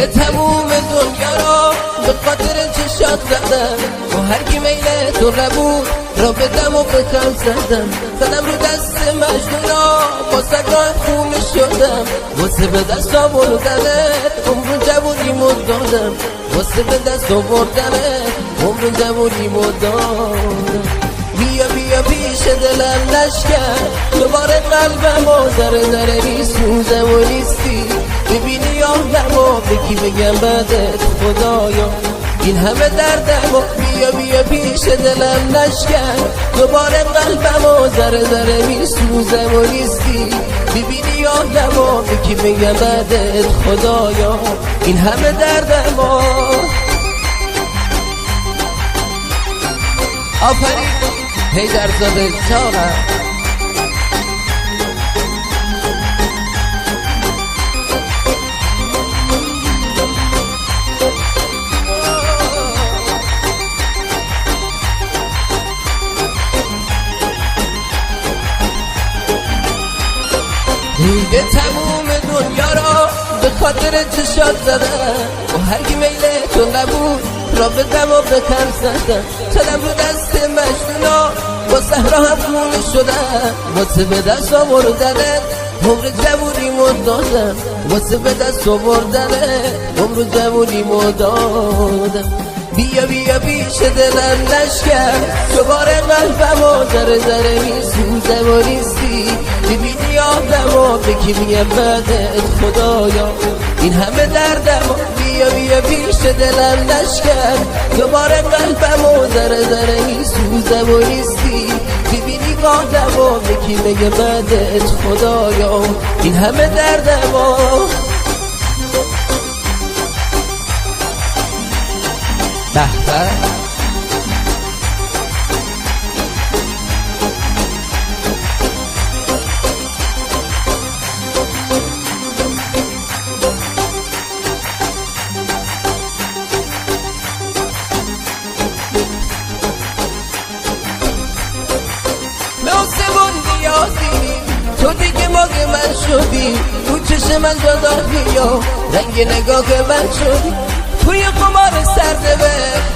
تموم دنیا را به خاطر چشات زدم و هر کی میل تو نبود را بدم و بکم زدم رو دست مجنونا با سگاه خونه شدم واسه به دست آوردنت عمر جوونیمو دادم واسه به دست آوردنت عمر جوونیمو دادم بیا بیا پیش دلم لشکر دوباره قلبم و ذره میسوزه و نیستی ببینی آدم و بگی بگم بدت خدایا این همه دردم و بیا پیش دلم لشکر دوباره قلبم و ذره میسوزه و نیستی ببینی آدم و بگی بگم بدت خدایا این همه دردم و آفرین حیدرزاده چاقم دیده تموم دنیا را به خاطر چشات زدم و هر کی میل تو نبود را بدم و بکم زدم رو دست مجنونا با صحرا هم خونه شدم واسه به دست آوردنت عمر جوونیمو دادم واسه به دست آوردنت عمر جوونیمو دادم بیا پیش دلم لشکر دوباره قلبم و ذره میسوزه و نیستی ببینی آدم و بگی میگم بدت خدایا این همه دردم و بیا پیش دلم لشکر دوباره قلبم و ذره میسوزه و نیستی ببینی آدم و بگی میگم بدت خدایا این همه دردم و بحبه تو دیگه ماگ من شدی تو چشم من جدا بیا رنگ نگاه من شدی توی قمار سرده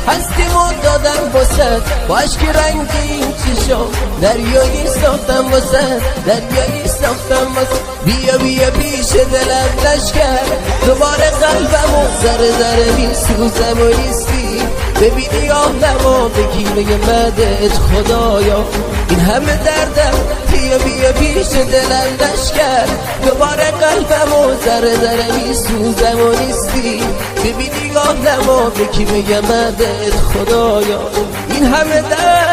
هستیمون دادم بسد با عشق رنگی این چشم دریایی ساختم بسد دریایی ساختم بسد بیا پیش دلم لشکر دوباره قلبم و ذره میسوزم و نیستی ببینی آدم و بگی بگم بدت خدایا این همه دردم بیا پیش دلم لشکر دوباره قلبم و ذره میسوزم و نیستی ببینی آدم و بگی بگم بدت خدایا این همه دردم